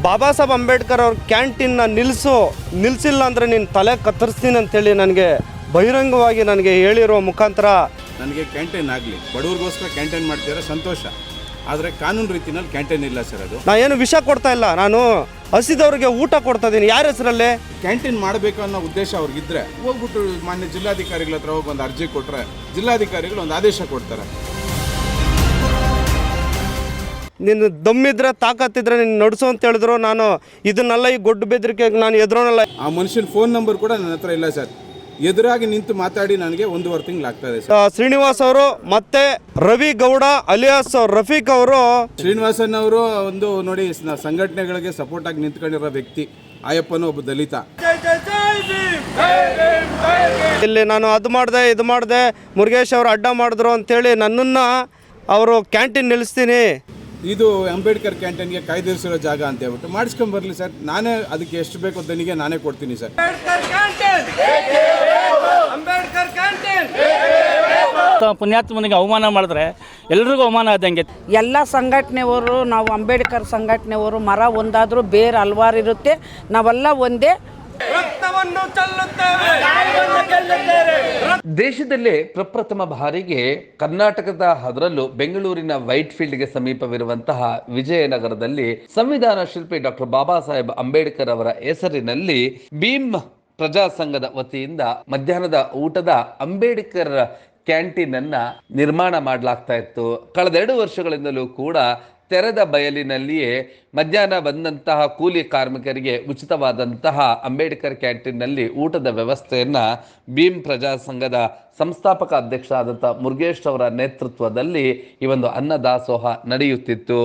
ಬಾಬಾ ಸಾಹೇಬ್ ಅಂಬೇಡ್ಕರ್ ಅವ್ರ ಕ್ಯಾಂಟೀನ್ನ ನಿಲ್ಲಿಸಿಲ್ಲ ಅಂದರೆ ನೀನು ತಲೆ ಕತ್ತರಿಸ್ತೀನಿ ಅಂತೇಳಿ ನನಗೆ ಬಹಿರಂಗವಾಗಿ ನನಗೆ ಹೇಳಿರೋ ಮುಖಾಂತರ ನನಗೆ ಕ್ಯಾಂಟೀನ್ ಆಗಲಿ, ಬಡವ್ರಿಗೋಸ್ಕರ ಕ್ಯಾಂಟೀನ್ ಮಾಡ್ತಿದ್ದಾರೆ ಸಂತೋಷ, ಆದರೆ ಕಾನೂನು ರೀತಿಯಲ್ಲಿ ಕ್ಯಾಂಟೀನ್ ಇಲ್ಲ ಸರ್. ಅದು ನಾ ಏನು ವಿಷ ಕೊಡ್ತಾ ಇಲ್ಲ, ನಾನು ಹಸಿದವ್ರಿಗೆ ಊಟ ಕೊಡ್ತಾ ಇದ್ದೀನಿ. ಯಾರ ಹೆಸರಲ್ಲಿ ಕ್ಯಾಂಟೀನ್ ಮಾಡಬೇಕು ಅನ್ನೋ ಉದ್ದೇಶ ಅವ್ರಿಗಿದ್ರೆ ಹೋಗ್ಬಿಟ್ಟು ಮಾನ್ಯ ಜಿಲ್ಲಾಧಿಕಾರಿಗಳ ಹತ್ರ ಹೋಗಿ ಒಂದು ಅರ್ಜಿ ಕೊಟ್ಟರೆ ಜಿಲ್ಲಾಧಿಕಾರಿಗಳು ಒಂದು ಆದೇಶ ಕೊಡ್ತಾರೆ. ನೀನು ದಮ್ಮಿದ್ರೆ ತಾಕತ್ತಿದ್ರೆ ನೀನು ನಡೆಸು ಅಂತ ಹೇಳಿದ್ರು. ನಾನು ಇದನ್ನೆಲ್ಲ ಈ ಗೊಡ್ಡು ಬೆದರಿಕೆಗೆ ನಾನು ಎದುರೋನಲ್ಲ. ಆ ಮನುಷ್ಯನ ಫೋನ್ ನಂಬರ್ ಕೂಡ ನನ್ನ ಹತ್ರ ಇಲ್ಲ ಸರ್. ಎದುರಾಗಿ ನಿಂತು ಮಾತಾಡಿ ನನಗೆ 1.5 ತಿಂಗಳು ಆಗ್ತಾ ಇದೆ ಸರ್. ಶ್ರೀನಿವಾಸ್ ಅವರು ಮತ್ತೆ ರವಿ ಗೌಡ ಅಲಿಯಾಸ್ ರಫೀಕ್ ಅವರು, ಶ್ರೀನಿವಾಸನ್ ಅವರು ಒಂದು ನೋಡಿ ಸಂಘಟನೆಗಳಿಗೆ ಸಪೋರ್ಟ್ ಆಗಿ ನಿಂತ್ಕೊಂಡಿರೋ ವ್ಯಕ್ತಿ. ಆಯಪ್ಪನೂ ಒಬ್ಬ ದಲಿತ. ಇಲ್ಲಿ ನಾನು ಅದು ಮಾಡಿದೆ ಮುರುಗೇಶ್ ಅವರು ಅಡ್ಡ ಮಾಡಿದ್ರು ಅಂತೇಳಿ ನನ್ನನ್ನು ಅವರು ಕ್ಯಾಂಟೀನ್ ನಿಲ್ಲಿಸ್ತೀನಿ, ಇದು ಅಂಬೇಡ್ಕರ್ ಕ್ಯಾಂಟೀನ್ಗೆ ಕಾಯ್ದಿರಿಸಿರೋ ಜಾಗ ಅಂತ ಹೇಳ್ಬಿಟ್ಟು ಮಾಡಿಸ್ಕೊಂಬರ್ಲಿ ಸರ್. ನಾನೇ ಅದಕ್ಕೆ ಎಷ್ಟು ಬೇಕೋ ದನಿಗೆ ನಾನೇ ಕೊಡ್ತೀನಿ ಸರ್. ಪುಣ್ಯಾತ್ಮನಿಗೆ ಅವಮಾನ ಮಾಡಿದ್ರೆ ಎಲ್ರಿಗೂ ಅವಮಾನ ಆದಂಗೆ. ಎಲ್ಲ ಸಂಘಟನೆಯವರು, ನಾವು ಅಂಬೇಡ್ಕರ್ ಸಂಘಟನೆಯವರು, ಮರ ಒಂದಾದರೂ ಬೇರೆ ಹಲವಾರು ಇರುತ್ತೆ, ನಾವೆಲ್ಲ ಒಂದೇ. ದೇಶದಲ್ಲೇ ಪ್ರಪ್ರಥಮ ಬಾರಿಗೆ ಕರ್ನಾಟಕದ ಅದರಲ್ಲೂ ಬೆಂಗಳೂರಿನ ವೈಟ್ ಫೀಲ್ಡ್ಗೆ ಸಮೀಪವಿರುವಂತಹ ವಿಜಯನಗರದಲ್ಲಿ ಸಂವಿಧಾನ ಶಿಲ್ಪಿ ಡಾಕ್ಟರ್ ಬಾಬಾ ಸಾಹೇಬ್ ಅಂಬೇಡ್ಕರ್ ಅವರ ಹೆಸರಿನಲ್ಲಿ ಭೀಮ್ ಪ್ರಜಾ ಸಂಘದ ವತಿಯಿಂದ ಮಧ್ಯಾಹ್ನದ ಊಟದ ಅಂಬೇಡ್ಕರ್ ಕ್ಯಾಂಟೀನ್ ಅನ್ನ ನಿರ್ಮಾಣ ಮಾಡಲಾಗ್ತಾ ಇತ್ತು. ಕಳೆದ 2 ವರ್ಷಗಳಿಂದಲೂ ಕೂಡ ತೆರೆದ ಬಯಲಿನಲ್ಲಿಯೇ ಮಧ್ಯಾಹ್ನ ಬಂದಂತಹ ಕೂಲಿ ಕಾರ್ಮಿಕರಿಗೆ ಉಚಿತವಾದಂತಹ ಅಂಬೇಡ್ಕರ್ ಕ್ಯಾಂಟೀನ್ನಲ್ಲಿ ಊಟದ ವ್ಯವಸ್ಥೆಯನ್ನು ಭೀಮ್ ಪ್ರಜಾ ಸಂಘದ ಸಂಸ್ಥಾಪಕ ಅಧ್ಯಕ್ಷ ಆದಂಥ ಮುರುಗೇಶ್ ಅವರ ನೇತೃತ್ವದಲ್ಲಿ ಈ ಒಂದು ಅನ್ನದಾಸೋಹ ನಡೆಯುತ್ತಿತ್ತು.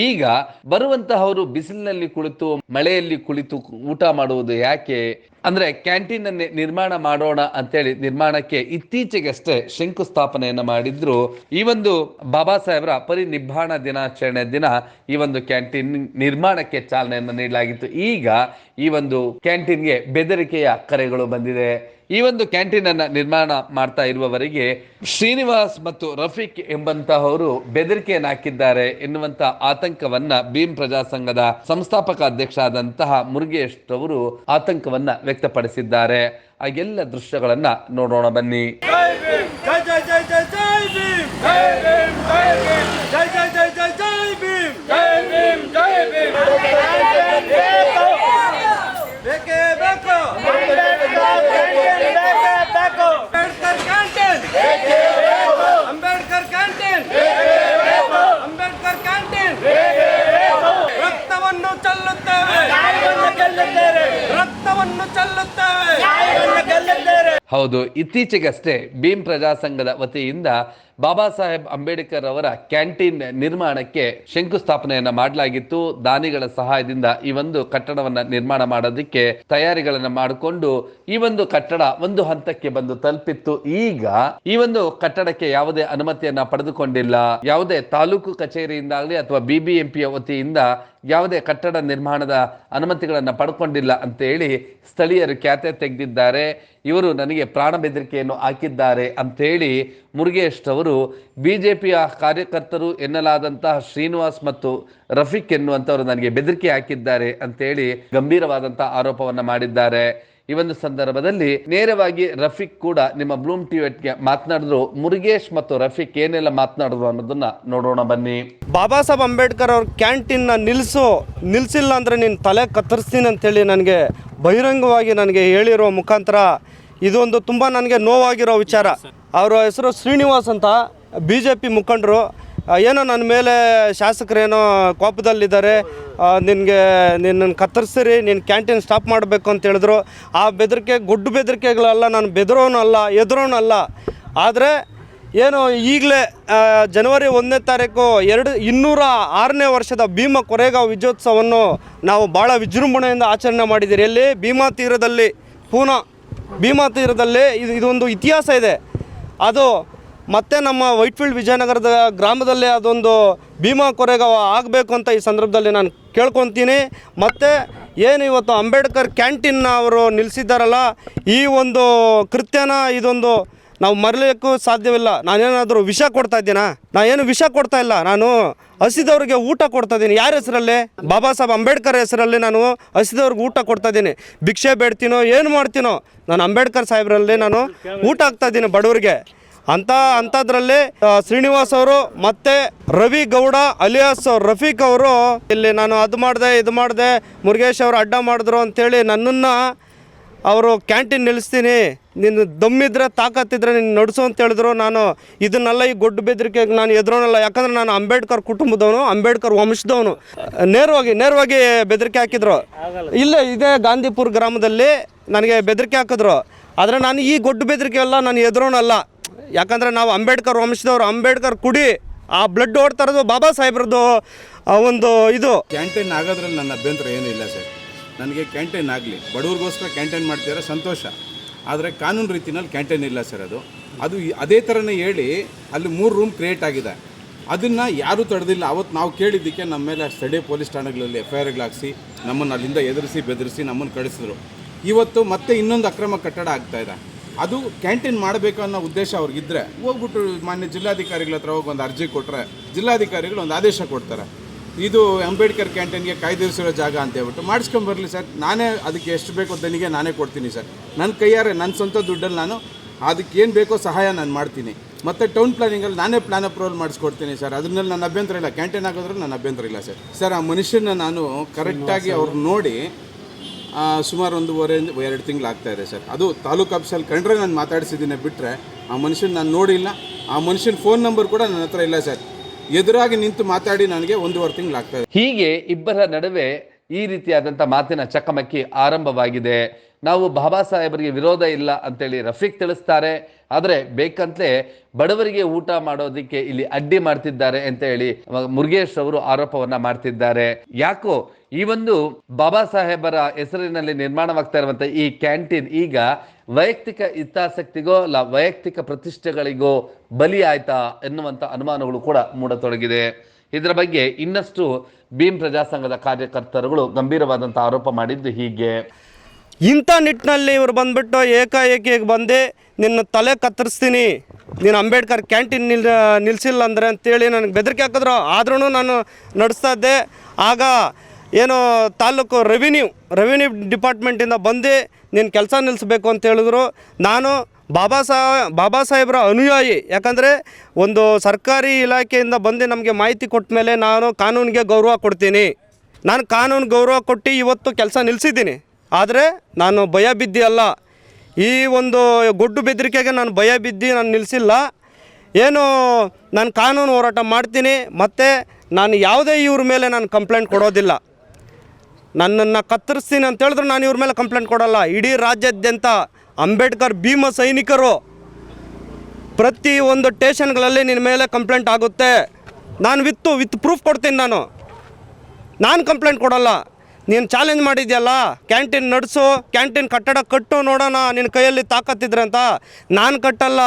ಈಗ ಬರುವಂತಹವರು ಬಿಸಿಲಿನಲ್ಲಿ ಕುಳಿತು ಮಳೆಯಲ್ಲಿ ಕುಳಿತು ಊಟ ಮಾಡುವುದು ಯಾಕೆ ಅಂದರೆ ಕ್ಯಾಂಟೀನ್ ಅನ್ನೇ ನಿರ್ಮಾಣ ಮಾಡೋಣ ಅಂತೇಳಿ ನಿರ್ಮಾಣಕ್ಕೆ ಇತ್ತೀಚೆಗಷ್ಟೇ ಶಂಕುಸ್ಥಾಪನೆಯನ್ನು ಮಾಡಿದ್ರು. ಈ ಒಂದು ಬಾಬಾ ಸಾಹೇಬರ ಪರಿನಿಬ್ಬಾಣ ದಿನಾಚರಣೆ ದಿನ ಈ ಒಂದು ಕ್ಯಾಂಟೀನ್ ನಿರ್ಮಾಣಕ್ಕೆ ಚಾಲನೆಯನ್ನು ನೀಡಲಾಗಿತ್ತು. ಈಗ ಈ ಒಂದು ಕ್ಯಾಂಟೀನ್ಗೆ ಬೆದರಿಕೆಯ ಕರೆಗಳು ಬಂದಿದೆ. ಈ ಒಂದು ಕ್ಯಾಂಟೀನ್ ಅನ್ನ ನಿರ್ಮಾಣ ಮಾಡ್ತಾ ಇರುವವರಿಗೆ ಶ್ರೀನಿವಾಸ್ ಮತ್ತು ರಫೀಕ್ ಎಂಬಂತಹವರು ಬೆದರಿಕೆಯನ್ನು ಹಾಕಿದ್ದಾರೆ ಎನ್ನುವಂತ ಆತಂಕವನ್ನ ಭೀಮ್ ಪ್ರಜಾ ಸಂಘದ ಸಂಸ್ಥಾಪಕ ಅಧ್ಯಕ್ಷ ಆದಂತಹ ಮುರುಗೇಶ್ ಅವರು ಆತಂಕವನ್ನ ವ್ಯಕ್ತಪಡಿಸಿದ್ದಾರೆ. ಆ ಎಲ್ಲ ದೃಶ್ಯಗಳನ್ನ ನೋಡೋಣ ಬನ್ನಿ. ಹೌದು, ಇತ್ತೀಚೆಗಷ್ಟೇ ಭೀಮ್ ಪ್ರಜಾ ಸಂಘದ ವತಿಯಿಂದ ಬಾಬಾ ಸಾಹೇಬ್ ಅಂಬೇಡ್ಕರ್ ಅವರ ಕ್ಯಾಂಟೀನ್ ನಿರ್ಮಾಣಕ್ಕೆ ಶಂಕುಸ್ಥಾಪನೆಯನ್ನ ಮಾಡಲಾಗಿತ್ತು. ದಾನಿಗಳ ಸಹಾಯದಿಂದ ಈ ಒಂದು ಕಟ್ಟಡವನ್ನ ನಿರ್ಮಾಣ ಮಾಡೋದಕ್ಕೆ ತಯಾರಿಗಳನ್ನ ಮಾಡಿಕೊಂಡು ಈ ಒಂದು ಕಟ್ಟಡ ಒಂದು ಹಂತಕ್ಕೆ ಬಂದು ತಲುಪಿತ್ತು. ಈಗ ಈ ಒಂದು ಕಟ್ಟಡಕ್ಕೆ ಯಾವುದೇ ಅನುಮತಿಯನ್ನ ಪಡೆದುಕೊಂಡಿಲ್ಲ. ಯಾವುದೇ ತಾಲೂಕು ಕಚೇರಿಯಿಂದಾಗಲಿ ಅಥವಾ BBMPಯ ವತಿಯಿಂದ ಯಾವುದೇ ಕಟ್ಟಡ ನಿರ್ಮಾಣದ ಅನುಮತಿಗಳನ್ನ ಪಡ್ಕೊಂಡಿಲ್ಲ ಅಂತ ಹೇಳಿ ಸ್ಥಳೀಯರು ಖ್ಯಾತೆ ತೆಗೆದಿದ್ದಾರೆ. ಇವರು ನನಗೆ ಪ್ರಾಣ ಬೆದರಿಕೆಯನ್ನು ಹಾಕಿದ್ದಾರೆ ಅಂತೇಳಿ ಮುರುಗೇಶ್ ಅವರು ಬಿಜೆಪಿಯ ಕಾರ್ಯಕರ್ತರು ಎನ್ನಲಾದಂತಹ ಶ್ರೀನಿವಾಸ್ ಮತ್ತು ರಫೀಕ್ ಎನ್ನುವಂಥವರು ನನಗೆ ಬೆದರಿಕೆ ಹಾಕಿದ್ದಾರೆ ಅಂತೇಳಿ ಗಂಭೀರವಾದಂತಹ ಆರೋಪವನ್ನ ಮಾಡಿದ್ದಾರೆ. ಈ ಒಂದು ಸಂದರ್ಭದಲ್ಲಿ ನೇರವಾಗಿ ರಫೀಕ್ ಕೂಡ ನಿಮ್ಮ ಬ್ಲೂಮ್ ಟಿವಿಗೆ ಮಾತನಾಡಿದ್ರು. ಮುರುಗೇಶ್ ಮತ್ತು ರಫೀಕ್ ಏನೆಲ್ಲ ಮಾತನಾಡಿದ್ರು ಅನ್ನೋದನ್ನ ನೋಡೋಣ ಬನ್ನಿ. ಬಾಬಾ ಸಾಹೇಬ್ ಅಂಬೇಡ್ಕರ್ ಅವ್ರ ಕ್ಯಾಂಟೀನ್ನ ನಿಲ್ಲಿಸಿಲ್ಲ ಅಂದರೆ ನೀನು ತಲೆ ಕತ್ತರಿಸ್ತೀನಿ ಅಂತೇಳಿ ನನಗೆ ಬಹಿರಂಗವಾಗಿ ನನಗೆ ಹೇಳಿರೋ ಮುಖಾಂತರ ಇದೊಂದು ತುಂಬ ನನಗೆ ನೋವಾಗಿರೋ ವಿಚಾರ. ಅವರ ಹೆಸರು ಶ್ರೀನಿವಾಸ್ ಅಂತ, BJP ಮುಖಂಡರು. ಏನೋ ನನ್ನ ಮೇಲೆ ಶಾಸಕರೇನೋ ಕೋಪದಲ್ಲಿದ್ದಾರೆ, ನಿನ್ನನ್ನು ಕತ್ತರಿಸಿರಿ, ನೀನು ಕ್ಯಾಂಟೀನ್ ಸ್ಟಾಪ್ ಮಾಡಬೇಕು ಅಂತ ಹೇಳಿದ್ರು. ಆ ಬೆದರಿಕೆ ಗೊಡ್ಡು ಬೆದರಿಕೆಗಳಲ್ಲ, ನಾನು ಬೆದರೋನು ಅಲ್ಲ, ಎದುರೋನು ಅಲ್ಲ. ಆದರೆ ಏನು ಈಗಲೇ ಜನವರಿ 1ನೇ ತಾರೀಕು 206ನೇ ವರ್ಷದ ಭೀಮ ಕೊರೆಗಾಂವ್ ವಿಜಯೋತ್ಸವವನ್ನು ನಾವು ಭಾಳ ವಿಜೃಂಭಣೆಯಿಂದ ಆಚರಣೆ ಮಾಡಿದ್ದೀರಿ. ಎಲ್ಲಿ ಭೀಮಾ ತೀರದಲ್ಲಿ, ಪೂನಾ ಭೀಮಾ ತೀರದಲ್ಲಿ ಇದೊಂದು ಇತಿಹಾಸ ಇದೆ. ಅದು ಮತ್ತು ನಮ್ಮ ವೈಟ್ಫೀಲ್ಡ್ ವಿಜಯನಗರದ ಗ್ರಾಮದಲ್ಲಿ ಅದೊಂದು ಭೀಮಾ ಕೊರೆಗಾಂವ್ ಆಗಬೇಕು ಅಂತ ಈ ಸಂದರ್ಭದಲ್ಲಿ ನಾನು ಕೇಳ್ಕೊತೀನಿ. ಮತ್ತು ಏನು ಇವತ್ತು ಅಂಬೇಡ್ಕರ್ ಕ್ಯಾಂಟೀನ್ನ ಅವರು ನಿಲ್ಲಿಸಿದ್ದಾರಲ್ಲ, ಈ ಒಂದು ಕೃತ್ಯನ ಇದೊಂದು ನಾವು ಮರಲಿಕ್ಕೂ ಸಾಧ್ಯವಿಲ್ಲ. ನಾನೇನಾದರೂ ವಿಷ ಕೊಡ್ತಾ ಇದ್ದೀನಾ? ಏನು ವಿಷ ಕೊಡ್ತಾ ಇಲ್ಲ. ನಾನು ಹಸಿದವ್ರಿಗೆ ಊಟ ಕೊಡ್ತಾ ಇದ್ದೀನಿ. ಯಾರ ಹೆಸರಲ್ಲಿ? ಬಾಬಾ ಸಾಹೇಬ್ ಅಂಬೇಡ್ಕರ್ ಹೆಸರಲ್ಲಿ ನಾನು ಹಸಿದವ್ರಿಗೆ ಊಟ ಕೊಡ್ತಾ ಇದ್ದೀನಿ. ಭಿಕ್ಷೆ ಬೇಡ್ತೀನೋ ಏನು ಮಾಡ್ತೀನೋ, ನಾನು ಅಂಬೇಡ್ಕರ್ ಸಾಹೇಬ್ರಲ್ಲಿ ನಾನು ಊಟ ಹಾಕ್ತಾ ಇದ್ದೀನಿ ಬಡವರಿಗೆ. ಅಂಥದ್ರಲ್ಲಿ ಶ್ರೀನಿವಾಸ್ ಅವರು ಮತ್ತು ರವಿ ಗೌಡ ಅಲಿಯಾಸ್ ರಫೀಕ್ ಅವರು ಇಲ್ಲಿ ನಾನು ಅದು ಮಾಡಿದೆ ಇದು ಮಾಡಿದೆ, ಮುರುಗೇಶ್ ಅವರು ಅಡ್ಡ ಮಾಡಿದ್ರು ಅಂಥೇಳಿ ನನ್ನನ್ನು ಅವರು ಕ್ಯಾಂಟೀನ್ ನಿಲ್ಲಿಸ್ತೀನಿ, ನಿನ್ನ ದಮ್ಮಿದ್ರೆ ತಾಕತ್ತಿದ್ರೆ ನೀನು ನಡೆಸು ಅಂತ ಹೇಳಿದ್ರು. ನಾನು ಇದನ್ನೆಲ್ಲ ಈ ಗೊಡ್ಡು ಬೆದರಿಕೆಗೆ ನಾನು ಎದುರೋನಲ್ಲ. ಯಾಕಂದರೆ ನಾನು ಅಂಬೇಡ್ಕರ್ ಕುಟುಂಬದವನು, ಅಂಬೇಡ್ಕರ್ ವಂಶದವನು. ನೇರವಾಗಿ ಬೆದರಿಕೆ ಹಾಕಿದ್ರು. ಇದೇ ಗಾಂಧಿಪುರ ಗ್ರಾಮದಲ್ಲಿ ನನಗೆ ಬೆದರಿಕೆ ಹಾಕಿದ್ರು. ಆದರೆ ನಾನು ಈ ಗೊಡ್ಡು ಬೆದರಿಕೆ ಎಲ್ಲ ನಾನು ಎದುರೋನಲ್ಲ. ಯಾಕಂದರೆ ನಾವು ಅಂಬೇಡ್ಕರ್ ವಂಶದವರು. ಅಂಬೇಡ್ಕರ್ ಕುಡಿ ಆ ಬ್ಲಡ್ ಓಡ್ತಾ ಇರೋದು ಬಾಬಾ ಸಾಹೇಬ್ರದ್ದು ಒಂದು ಇದು. ಕ್ಯಾಂಟೀನ್ ಆಗೋದ್ರಲ್ಲಿ ನನ್ನ ಅಭ್ಯಂತರ ಏನೂ ಇಲ್ಲ ಸರ್. ನನಗೆ ಕ್ಯಾಂಟೀನ್ ಆಗಲಿ, ಬಡವ್ರಿಗೋಸ್ಕರ ಕ್ಯಾಂಟೀನ್ ಮಾಡ್ತಿದ್ದಾರೆ ಸಂತೋಷ. ಆದರೆ ಕಾನೂನು ರೀತಿಯಲ್ಲಿ ಕ್ಯಾಂಟೀನ್ ಇಲ್ಲ ಸರ್. ಅದು ಅದೇ ಥರನೇ ಹೇಳಿ ಅಲ್ಲಿ 3 ರೂಮ್ ಕ್ರಿಯೇಟ್ ಆಗಿದೆ. ಅದನ್ನು ಯಾರೂ ತಡೆದಿಲ್ಲ. ಅವತ್ತು ನಾವು ಕೇಳಿದ್ದಕ್ಕೆ ನಮ್ಮ ಮೇಲೆ ಸ್ಥಳೀಯ ಪೊಲೀಸ್ ಠಾಣೆಗಳಲ್ಲಿ FIR ನಮ್ಮನ್ನು ಅಲ್ಲಿಂದ ಎದುರಿಸಿ ಬೆದರಿಸಿ ನಮ್ಮನ್ನು ಕಳಿಸಿದ್ರು. ಇವತ್ತು ಮತ್ತೆ ಇನ್ನೊಂದು ಅಕ್ರಮ ಕಟ್ಟಡ ಆಗ್ತಾಯಿದೆ. ಅದು ಕ್ಯಾಂಟೀನ್ ಮಾಡಬೇಕು ಅನ್ನೋ ಉದ್ದೇಶ ಅವ್ರಿಗಿದ್ರೆ ಹೋಗ್ಬಿಟ್ಟು ಮಾನ್ಯ ಜಿಲ್ಲಾಧಿಕಾರಿಗಳ ಹತ್ರ ಹೋಗಿ ಒಂದು ಅರ್ಜಿ ಕೊಟ್ಟರೆ ಜಿಲ್ಲಾಧಿಕಾರಿಗಳು ಒಂದು ಆದೇಶ ಕೊಡ್ತಾರೆ, ಇದು ಅಂಬೇಡ್ಕರ್ ಕ್ಯಾಂಟೀನ್ಗೆ ಕಾಯ್ದಿರಿಸಿರೋ ಜಾಗ ಅಂತ ಹೇಳ್ಬಿಟ್ಟು ಮಾಡಿಸ್ಕೊಂಬರಲಿ ಸರ್. ನಾನೇ ಅದಕ್ಕೆ ಎಷ್ಟು ಬೇಕೋ ದನಿಗೆ ನಾನೇ ಕೊಡ್ತೀನಿ ಸರ್. ನನ್ನ ಕೈಯಾರೆ ನನ್ನ ಸ್ವಂತ ದುಡ್ಡಲ್ಲಿ ನಾನು ಅದಕ್ಕೆ ಏನು ಬೇಕೋ ಸಹಾಯ ನಾನು ಮಾಡ್ತೀನಿ. ಮತ್ತು ಟೌನ್ ಪ್ಲಾನಿಂಗಲ್ಲಿ ನಾನೇ ಪ್ಲಾನ್ ಅಪ್ರೂವಲ್ ಮಾಡಿಸ್ಕೊಡ್ತೀನಿ ಸರ್. ಅದನ್ನಲ್ಲಿ ನನ್ನ ಅಭ್ಯಂತರ ಇಲ್ಲ. ಕ್ಯಾಂಟೀನ್ ಆಗೋದ್ರಲ್ಲಿ ನನ್ನ ಅಭ್ಯಂತರ ಇಲ್ಲ ಸರ್. ಸರ್ ಆ ಮನುಷ್ಯನ ನಾನು ಕರೆಕ್ಟಾಗಿ ಅವ್ರು ನೋಡಿ ಸುಮಾರು 1.5-2 ತಿಂಗಳಾಗ್ತಾಯಿದೆ ಸರ್. ಅದು ತಾಲೂಕು ಆಫೀಸಲ್ಲಿ ಕಂಡ್ರೆ ನಾನು ಮಾತಾಡಿಸಿದ್ದೀನಿ ಬಿಟ್ಟರೆ ಆ ಮನುಷ್ಯನ ನಾನು ನೋಡಿಲ್ಲ. ಆ ಮನುಷ್ಯನ ಫೋನ್ ನಂಬರ್ ಕೂಡ ನನ್ನ ಹತ್ರ ಇಲ್ಲ ಸರ್. ಎದುರಾಗಿ ನಿಂತು ಮಾತಾಡಿ ನನಗೆ 1.5 ತಿಂಗಳಾಗ್ತಾಯಿದೆ. ಹೀಗೆ ಇಬ್ಬರ ನಡುವೆ ಈ ರೀತಿಯಾದಂಥ ಮಾತಿನ ಚಕಮಕಿ ಆರಂಭವಾಗಿದೆ. ನಾವು ಬಾಬಾ ಸಾಹೇಬರಿಗೆ ವಿರೋಧ ಇಲ್ಲ ಅಂತೇಳಿ ರಫೀಕ್ ತಿಳಿಸ್ತಾರೆ. ಆದರೆ ಬೇಕಂತಲೇ ಬಡವರಿಗೆ ಊಟ ಮಾಡೋದಕ್ಕೆ ಇಲ್ಲಿ ಅಡ್ಡಿ ಮಾಡ್ತಿದ್ದಾರೆ ಅಂತ ಹೇಳಿ ಮುರುಗೇಶ್ ಅವರು ಆರೋಪವನ್ನ ಮಾಡ್ತಿದ್ದಾರೆ. ಯಾಕೋ ಈ ಒಂದು ಬಾಬಾ ಸಾಹೇಬರ ಹೆಸರಿನಲ್ಲಿ ನಿರ್ಮಾಣವಾಗ್ತಾ ಇರುವಂತ ಈ ಕ್ಯಾಂಟೀನ್ ಈಗ ವೈಯಕ್ತಿಕ ಹಿತಾಸಕ್ತಿಗೋ ಅಲ್ಲ ವೈಯಕ್ತಿಕ ಪ್ರತಿಷ್ಠೆಗಳಿಗೋ ಬಲಿ ಆಯ್ತಾ ಎನ್ನುವಂತ ಅನುಮಾನಗಳು ಕೂಡ ಮೂಡತೊಡಗಿದೆ. ಇದರ ಬಗ್ಗೆ ಇನ್ನಷ್ಟು ಭೀಮ್ ಪ್ರಜಾಸಂಘದ ಕಾರ್ಯಕರ್ತರುಗಳು ಗಂಭೀರವಾದಂಥ ಆರೋಪ ಮಾಡಿದ್ದು ಹೀಗೆ. ಇಂಥ ನಿಟ್ಟಿನಲ್ಲಿ ಇವರು ಬಂದುಬಿಟ್ಟು ಏಕಾಏಕಿ ಬಂದು ನಿನ್ನ ತಲೆ ಕತ್ತರಿಸ್ತೀನಿ, ನೀನು ಅಂಬೇಡ್ಕರ್ ಕ್ಯಾಂಟೀನ್ ನಿಲ್ಲಿಸಿಲ್ಲ ಅಂದರೆ ಅಂತೇಳಿ ನನಗೆ ಬೆದರಿಕೆ ಹಾಕಿದ್ರು. ಆದ್ರೂ ನಾನು ನಡೆಸ್ತಾ ಇದ್ದೆ. ಆಗ ಏನು ತಾಲೂಕು ರೆವಿನ್ಯೂ ಡಿಪಾರ್ಟ್ಮೆಂಟಿಂದ ಬಂದು ನೀನು ಕೆಲಸ ನಿಲ್ಲಿಸ್ಬೇಕು ಅಂತ ಹೇಳಿದ್ರು. ನಾನು ಬಾಬಾ ಸಾಹೇಬ್ರ ಅನುಯಾಯಿ. ಯಾಕಂದರೆ ಒಂದು ಸರ್ಕಾರಿ ಇಲಾಖೆಯಿಂದ ಬಂದು ನಮಗೆ ಮಾಹಿತಿ ಕೊಟ್ಟ ಮೇಲೆ ನಾನು ಕಾನೂನಿಗೆ ಗೌರವ ಕೊಡ್ತೀನಿ. ನಾನು ಕಾನೂನು ಗೌರವ ಕೊಟ್ಟು ಇವತ್ತು ಕೆಲಸ ನಿಲ್ಲಿಸಿದ್ದೀನಿ. ಆದರೆ ನಾನು ಭಯ ಬಿದ್ದಿ ಅಲ್ಲ. ಈ ಒಂದು ಗೊಡ್ಡು ಬೆದರಿಕೆಗೆ ನಾನು ಭಯ ಬಿದ್ದು ನಾನು ನಿಲ್ಲಿಸಿಲ್ಲ. ಏನು ನಾನು ಕಾನೂನು ಹೋರಾಟ ಮಾಡ್ತೀನಿ. ಮತ್ತು ನಾನು ಯಾವುದೇ ಇವ್ರ ಮೇಲೆ ನಾನು ಕಂಪ್ಲೇಂಟ್ ಕೊಡೋದಿಲ್ಲ. ನನ್ನನ್ನು ಕತ್ತರಿಸ್ತೀನಿ ಅಂತ ಹೇಳಿದ್ರು ನಾನು ಇವ್ರ ಮೇಲೆ ಕಂಪ್ಲೇಂಟ್ ಕೊಡೋಲ್ಲ. ಇಡೀ ರಾಜ್ಯಾದ್ಯಂತ ಅಂಬೇಡ್ಕರ್ ಭೀಮ ಸೈನಿಕರು ಪ್ರತಿ ಒಂದು ಸ್ಟೇಷನ್ಗಳಲ್ಲಿ ನಿನ್ನ ಮೇಲೆ ಕಂಪ್ಲೇಂಟ್ ಆಗುತ್ತೆ. ನಾನು ವಿತ್ ಪ್ರೂಫ್ ಕೊಡ್ತೀನಿ. ನಾನು ಕಂಪ್ಲೇಂಟ್ ಕೊಡೋಲ್ಲ. ನೀನು ಚಾಲೆಂಜ್ ಮಾಡಿದ್ಯಲ್ಲ ಕ್ಯಾಂಟೀನ್ ನಡೆಸು, ಕ್ಯಾಂಟೀನ್ ಕಟ್ಟಡ ಕಟ್ಟು ನೋಡೋಣ ನಿನ್ನ ಕೈಯಲ್ಲಿ ತಾಕತ್ತಿದ್ರೆ ಅಂತ. ನಾನು ಕಟ್ಟಲ್ಲ.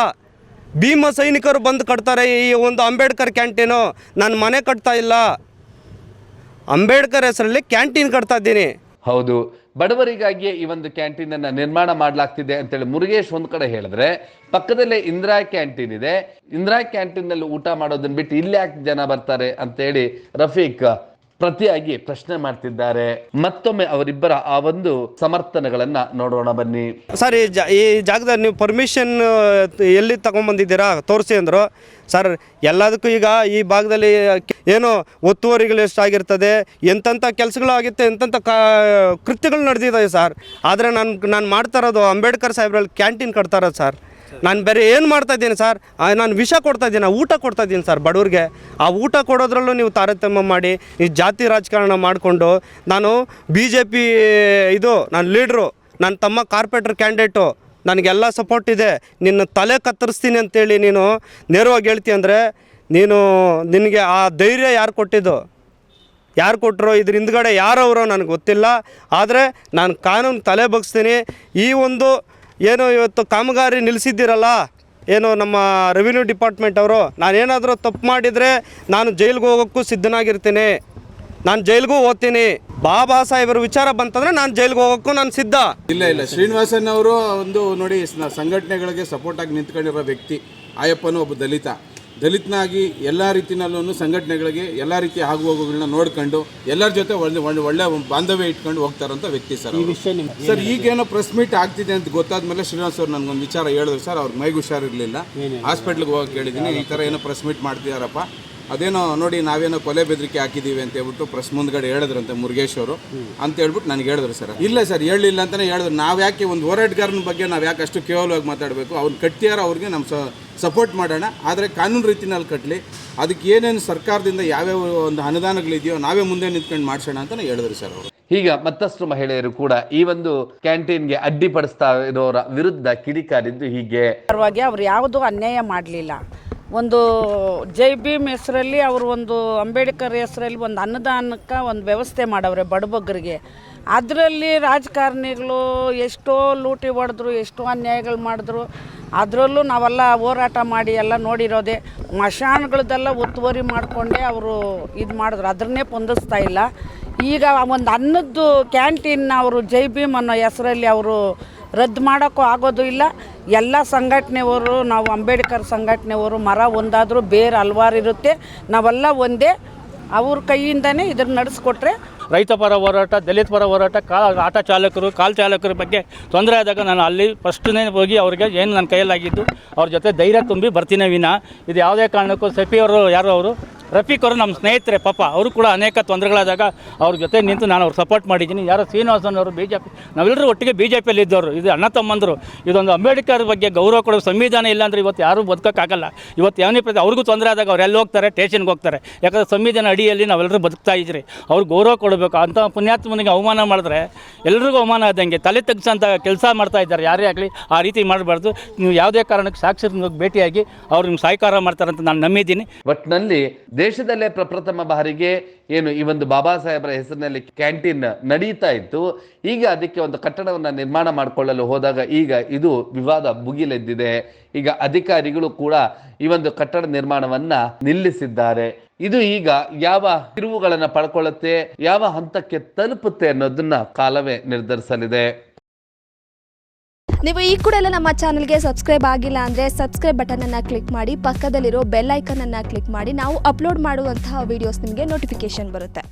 ಭೀಮ ಸೈನಿಕರು ಬಂದು ಕಟ್ತಾರೆ ಈ ಒಂದು ಅಂಬೇಡ್ಕರ್ ಕ್ಯಾಂಟೀನು. ನಾನು ಮನೆ ಕಟ್ತಾ ಇಲ್ಲ, ಅಂಬೇಡ್ಕರ್ ಹೆಸರಲ್ಲಿ ಕ್ಯಾಂಟೀನ್ ಕಟ್ತಾ ಇದ್ದೀನಿ. ಹೌದು, ಬಡವರಿಗಾಗಿಯೇ ಈ ಒಂದು ಕ್ಯಾಂಟೀನ್ ಅನ್ನ ನಿರ್ಮಾಣ ಮಾಡಲಾಗ್ತಿದೆ ಅಂತೇಳಿ ಮುರುಗೇಶ್ ಒಂದ್ ಕಡೆ ಹೇಳಿದ್ರೆ, ಪಕ್ಕದಲ್ಲೇ ಇಂದಿರಾ ಕ್ಯಾಂಟೀನ್ ಇದೆ. ಇಂದಿರಾ ಕ್ಯಾಂಟೀನ್ ನಲ್ಲಿ ಊಟ ಮಾಡೋದನ್ನ ಬಿಟ್ಟು ಇಲ್ಲಿ ಯಾಕೆ ಜನ ಬರ್ತಾರೆ ಅಂತೇಳಿ ರಫೀಕ್ ಪ್ರತಿಯಾಗಿ ಪ್ರಶ್ನೆ ಮಾಡ್ತಿದ್ದಾರೆ. ಮತ್ತೊಮ್ಮೆ ಅವರಿಬ್ಬರ ಆ ಒಂದು ಸಮರ್ಥನೆಗಳನ್ನ ನೋಡೋಣ ಬನ್ನಿ. ಸರ್ ಈ ಜಾಗದಲ್ಲಿ ನೀವು ಪರ್ಮಿಷನ್ ಎಲ್ಲಿ ತಗೊಂಬಂದಿದ್ದೀರಾ ತೋರಿಸಿ ಅಂದರು. ಸರ್ ಎಲ್ಲದಕ್ಕೂ ಈಗ ಈ ಭಾಗದಲ್ಲಿ ಏನು ಒತ್ತುವರಿಗಳು ಎಷ್ಟಾಗಿರ್ತದೆ, ಎಂತೆಂಥ ಕೆಲಸಗಳು ಆಗುತ್ತೆ, ಎಂತೆಂಥ ಕೃತ್ಯಗಳು ನಡೆದಿದ್ದಾವೆ ಸರ್. ಆದರೆ ನಾನು ಮಾಡ್ತಾ ಇರೋದು ಅಂಬೇಡ್ಕರ್ ಸಾಹೇಬ್ರಲ್ಲಿ ಕ್ಯಾಂಟೀನ್ ಕಟ್ತಾ ಇರೋದು ಸರ್. ನಾನು ಬೇರೆ ಏನು ಮಾಡ್ತಾಯಿದ್ದೀನಿ ಸರ್? ನಾನು ವಿಷ ಕೊಡ್ತಾಯಿದ್ದೀನಿ, ಊಟ ಕೊಡ್ತಾಯಿದ್ದೀನಿ ಸರ್ ಬಡವ್ರಿಗೆ. ಆ ಊಟ ಕೊಡೋದ್ರಲ್ಲೂ ನೀವು ತಾರತಮ್ಯ ಮಾಡಿ ಈ ಜಾತಿ ರಾಜಕಾರಣ ಮಾಡಿಕೊಂಡು ನಾನು BJP ನಾನು ಲೀಡ್ರು, ನನ್ನ ತಮ್ಮ ಕಾರ್ಪೊರೇಟರ್ ಕ್ಯಾಂಡಿಡೇಟು, ನನಗೆಲ್ಲ ಸಪೋರ್ಟ್ ಇದೆ. ನಿನ್ನ ತಲೆ ಕತ್ತರಿಸ್ತೀನಿ ಅಂತೇಳಿ ನೀನು ನೇರವಾಗಿ ಹೇಳ್ತಿ ಅಂದರೆ ನಿನಗೆ ಆ ಧೈರ್ಯ ಯಾರು ಕೊಟ್ಟಿದ್ದು? ಯಾರು ಕೊಟ್ಟರು? ಇದ್ರ ಹಿಂದ್ಗಡೆ ಯಾರವರೋ ನನಗೆ ಗೊತ್ತಿಲ್ಲ. ಆದರೆ ನಾನು ಕಾನೂನು ತಲೆ ಬಗ್ಸ್ತೀನಿ. ಈ ಒಂದು ಏನು ಇವತ್ತು ಕಾಮಗಾರಿ ನಿಲ್ಲಿಸಿದ್ದೀರಲ್ಲ, ಏನು ನಮ್ಮ ರೆವಿನ್ಯೂ ಡಿಪಾರ್ಟ್ಮೆಂಟ್ ಅವರು, ನಾನೇನಾದರೂ ತಪ್ಪು ಮಾಡಿದರೆ ನಾನು ಜೈಲಿಗೆ ಹೋಗೋಕ್ಕೂ ಸಿದ್ಧನಾಗಿರ್ತೀನಿ. ನಾನು ಜೈಲಿಗೂ ಹೋಗ್ತೀನಿ. ಬಾಬಾ ಸಾಹೇಬರ ವಿಚಾರ ಬಂತಂದ್ರೆ ನಾನು ಜೈಲಿಗೆ ಹೋಗೋಕ್ಕೂ ನಾನು ಸಿದ್ಧ. ಇಲ್ಲ ಶ್ರೀನಿವಾಸನ್ ಅವರು ಒಂದು ನೋಡಿ ಸಂಘಟನೆಗಳಿಗೆ ಸಪೋರ್ಟ್ ಆಗಿ ನಿಂತ್ಕೊಂಡಿರೋ ವ್ಯಕ್ತಿ. ಆಯಪ್ಪನು ಒಬ್ಬ ದಲಿತನಾಗಿ ಎಲ್ಲ ರೀತಿಯಲ್ಲೂ ಸಂಘಟನೆಗಳಿಗೆ ಎಲ್ಲ ರೀತಿಯ ಆಗುಹೋಗುಗಳನ್ನ ನೋಡ್ಕೊಂಡು ಎಲ್ಲರ ಜೊತೆ ಒಳ್ಳೆ ಬಾಂಧವ್ಯ ಇಟ್ಕೊಂಡು ಹೋಗ್ತಾರಂಥ ವ್ಯಕ್ತಿ ಸರ್. ಸರ್ ಈಗೇನೋ ಪ್ರೆಸ್ ಮೀಟ್ ಆಗ್ತಿದೆ ಅಂತ ಗೊತ್ತಾದ್ಮೇಲೆ ಶ್ರೀನಿವಾಸ್ ಅವ್ರು ನನಗೊಂದು ವಿಚಾರ ಹೇಳಿದ್ರು ಸರ್. ಅವ್ರಿಗೆ ಮೈಗೆ ಹುಷಾರಿರಲಿಲ್ಲ, ಹಾಸ್ಪಿಟ್ಲಿಗೆ ಹೋಗಕ್ಕೆ ಹೇಳಿದ್ದೀನಿ, ಈ ಥರ ಏನೋ ಪ್ರೆಸ್ ಮೀಟ್ ಮಾಡ್ತಿದಾರಪ್ಪ, ಅದೇನೋ ನೋಡಿ ನಾವೇನೋ ಕೊಲೆ ಬೆದರಿಕೆ ಹಾಕಿದ್ದೀವಿ ಅಂತ ಹೇಳ್ಬಿಟ್ಟು ಪ್ರೆಸ್ ಮುಂದ್ಗಡೆ ಹೇಳಿದ್ರಂತೆ ಮುರುಗೇಶ್ ಅವರು ಅಂತ ಹೇಳ್ಬಿಟ್ಟು ನನಗೆ ಹೇಳಿದ್ರು ಸರ್. ಇಲ್ಲ ಸರ್ ಹೇಳಿಲ್ಲ ಅಂತಲೇ ಹೇಳಿದ್ರು. ನಾವು ಯಾಕೆ ಒಂದು ಹೋರಾಟಗಾರನ ಬಗ್ಗೆ ನಾವು ಯಾಕೆ ಅಷ್ಟು ಕೇವಲವಾಗಿ ಮಾತಾಡಬೇಕು? ಅವ್ನು ಕಟ್ತಿಯಾರ ಅವ್ರಿಗೆ ನಮ್ಮ ಸಪೋರ್ಟ್ ಮಾಡೋಣ, ಆದರೆ ಕಾನೂನು ರೀತಿನಲ್ಲಿ ಕಟ್ಟಲಿ, ಅದಕ್ಕೆ ಏನೇನು ಸರ್ಕಾರದಿಂದ ಯಾವ್ಯಾವ ಒಂದು ಅನುದಾನಗಳಿದೆಯೋ ನಾವೇ ಮುಂದೆ ನಿಂತ್ಕೊಂಡು ಮಾಡಿಸೋಣ ಅಂತಲೇ ಹೇಳಿದ್ರು ಸರ್ ಅವರು. ಈಗ ಮತ್ತಷ್ಟು ಮಹಿಳೆಯರು ಕೂಡ ಈ ಒಂದು ಕ್ಯಾಂಟೀನ್ಗೆ ಅಡ್ಡಿಪಡಿಸ್ತಾ ಇರೋರ ವಿರುದ್ಧ ಕಿಡಿಕಾರಿದ್ದು ಹೀಗೆ. ಪರವಾಗಿ ಅವ್ರು ಯಾವುದೂ ಅನ್ಯಾಯ ಮಾಡಲಿಲ್ಲ. ಒಂದು ಜೈ ಭೀಮ್ ಹೆಸರಲ್ಲಿ ಅವರು ಒಂದು ಅಂಬೇಡ್ಕರ್ ಹೆಸರಲ್ಲಿ ಒಂದು ಅನ್ನದಾನಕ್ಕೆ ಒಂದು ವ್ಯವಸ್ಥೆ ಮಾಡವ್ರೆ ಬಡಬಗ್ಗರಿಗೆ. ಅದರಲ್ಲಿ ರಾಜಕಾರಣಿಗಳು ಎಷ್ಟೋ ಲೂಟಿ ಹೊಡೆದ್ರು, ಎಷ್ಟೋ ಅನ್ಯಾಯಗಳು ಮಾಡಿದ್ರು. ಅದರಲ್ಲೂ ನಾವೆಲ್ಲ ಹೋರಾಟ ಮಾಡಿ ಎಲ್ಲ ನೋಡಿರೋದೆ. ಮಶಾನ್ಗಳದ್ದೆಲ್ಲ ಒತ್ತುವರಿ ಮಾಡಿಕೊಂಡೇ ಅವರು ಇದು ಮಾಡಿದ್ರು, ಅದನ್ನೇ ಹೊಂದಿಸ್ತಾ ಇಲ್ಲ. ಈಗ ಒಂದು ಅನ್ನದ್ದು ಕ್ಯಾಂಟೀನ್ನ ಅವರು ಜೈ ಭೀಮ್ ಅನ್ನೋ ಹೆಸರಲ್ಲಿ ಅವರು ರದ್ದು ಮಾಡೋಕ್ಕೂ ಆಗೋದು ಇಲ್ಲ. ಎಲ್ಲ ಸಂಘಟನೆಯವರು, ನಾವು ಅಂಬೇಡ್ಕರ್ ಸಂಘಟನೆಯವರು ಮರ ಒಂದಾದರೂ ಬೇರೆ ಹಲವಾರು ಇರುತ್ತೆ, ನಾವೆಲ್ಲ ಒಂದೇ. ಅವ್ರ ಕೈಯಿಂದನೇ ಇದನ್ನು ನಡೆಸ್ಕೊಟ್ರೆ ರೈತ ಪರ ಹೋರಾಟ, ದಲಿತ ಪರ ಹೋರಾಟ, ಆಟೋ ಚಾಲಕರು, ಕಾಲ್ ಚಾಲಕರ ಬಗ್ಗೆ ತೊಂದರೆ ಆದಾಗ ನಾನು ಅಲ್ಲಿ ಫಸ್ಟ್ನೇ ಹೋಗಿ ಅವ್ರಿಗೆ ಏನು ನನ್ನ ಕೈಯಲ್ಲಾಗಿದ್ದು ಅವ್ರ ಜೊತೆ ಧೈರ್ಯ ತುಂಬಿ ಬರ್ತೀನಿ ವಿನ ಇದು ಯಾವುದೇ ಕಾರಣಕ್ಕೂ ಸೆಫಿಯವರು ಯಾರು ಅವರು ರಫೀಕ್ ಅವರು ನಮ್ಮ ಸ್ನೇಹಿತರೆ, ಪಾಪ ಅವರು ಕೂಡ ಅನೇಕ ತೊಂದರೆಗಳಾದಾಗ ಅವ್ರ ಜೊತೆ ನಿಂತು ನಾನು ಅವ್ರು ಸಪೋರ್ಟ್ ಮಾಡಿದ್ದೀನಿ. ಯಾರೋ ಶ್ರೀನಿವಾಸನ್ ಅವರು BJP, ನಾವೆಲ್ಲರೂ ಒಟ್ಟಿಗೆ BJPಯಲ್ಲಿ ಇದ್ದವರು, ಇದು ಅಣ್ಣ ತಮ್ಮಂದರು. ಇದೊಂದು ಅಂಬೇಡ್ಕರ್ ಬಗ್ಗೆ ಗೌರವ ಕೊಡೋ ಸಂವಿಧಾನ ಇಲ್ಲ ಅಂದರೆ ಇವತ್ತು ಯಾರೂ ಬದುಕೋಕ್ಕಾಗಲ್ಲ. ಇವತ್ತು ಯಾವನೇ ಅವ್ರಿಗೂ ತೊಂದರೆ ಆದಾಗ ಅವ್ರು ಎಲ್ಲಿ ಹೋಗ್ತಾರೆ, ಸ್ಟೇಷನ್ಗೆ ಹೋಗ್ತಾರೆ. ಯಾಕಂದರೆ ಸಂವಿಧಾನ ಅಡಿಯಲ್ಲಿ ನಾವೆಲ್ಲರೂ ಬದುಕ್ತಾ ಇದ್ರಿ. ಅವ್ರಿಗೆ ಗೌರವ ಕೊಡಬೇಕು. ಅಂಥ ಪುಣ್ಯಾತ್ಮನಿಗೆ ಅವಮಾನ ಮಾಡಿದ್ರೆ ಎಲ್ರಿಗೂ ಅವಮಾನ ಆದಂಗೆ, ತಲೆ ತೆಗ್ಸಂತ ಕೆಲಸ ಮಾಡ್ತಾ ಇದ್ದಾರೆ ಯಾರೇ ಆಗಲಿ. ಆ ರೀತಿ ಮಾಡಬಾರ್ದು. ನೀವು ಯಾವುದೇ ಕಾರಣಕ್ಕೆ ಸಾಕ್ಷರ ಭೇಟಿಯಾಗಿ ಅವ್ರು ನಿಮ್ಗೆ ಸಹಕಾರ ಮಾಡ್ತಾರಂತ ನಾನು ನಂಬಿದ್ದೀನಿ. ಒಟ್ಟಿನಲ್ಲಿ ದೇಶದಲ್ಲೇ ಪ್ರಪ್ರಥಮ ಬಾರಿಗೆ ಏನು ಈ ಒಂದು ಬಾಬಾ ಸಾಹೇಬರ ಹೆಸರಿನಲ್ಲಿ ಕ್ಯಾಂಟೀನ್ ನಡೀತಾ ಇತ್ತು. ಈಗ ಅದಕ್ಕೆ ಒಂದು ಕಟ್ಟಡವನ್ನು ನಿರ್ಮಾಣ ಮಾಡಿಕೊಳ್ಳಲು ಹೋದಾಗ ಈಗ ಇದು ವಿವಾದ ಭುಗಿಲೆದ್ದಿದೆ. ಈಗ ಅಧಿಕಾರಿಗಳು ಕೂಡ ಈ ಒಂದು ಕಟ್ಟಡ ನಿರ್ಮಾಣವನ್ನ ನಿಲ್ಲಿಸಿದ್ದಾರೆ. ಇದು ಈಗ ಯಾವ ತಿರುವುಗಳನ್ನು ಪಡ್ಕೊಳ್ಳುತ್ತೆ, ಯಾವ ಹಂತಕ್ಕೆ ತಲುಪುತ್ತೆ ಅನ್ನೋದನ್ನ ಕಾಲವೇ ನಿರ್ಧರಿಸಲಿದೆ. ನೀವು ಈ ಕೂಡ ಎಲ್ಲ ನಮ್ಮ ಚಾನಲ್ಗೆ ಸಬ್ಸ್ಕ್ರೈಬ್ ಆಗಿಲ್ಲ ಅಂದರೆ ಸಬ್ಸ್ಕ್ರೈಬ್ ಬಟನನ್ನು ಕ್ಲಿಕ್ ಮಾಡಿ, ಪಕ್ಕದಲ್ಲಿರೋ ಬೆಲ್ ಐಕನನ್ನು ಕ್ಲಿಕ್ ಮಾಡಿ. ನಾವು ಅಪ್ಲೋಡ್ ಮಾಡುವಂತಹ ವೀಡಿಯೋಸ್ ನಿಮಗೆ ನೋಟಿಫಿಕೇಶನ್ ಬರುತ್ತೆ.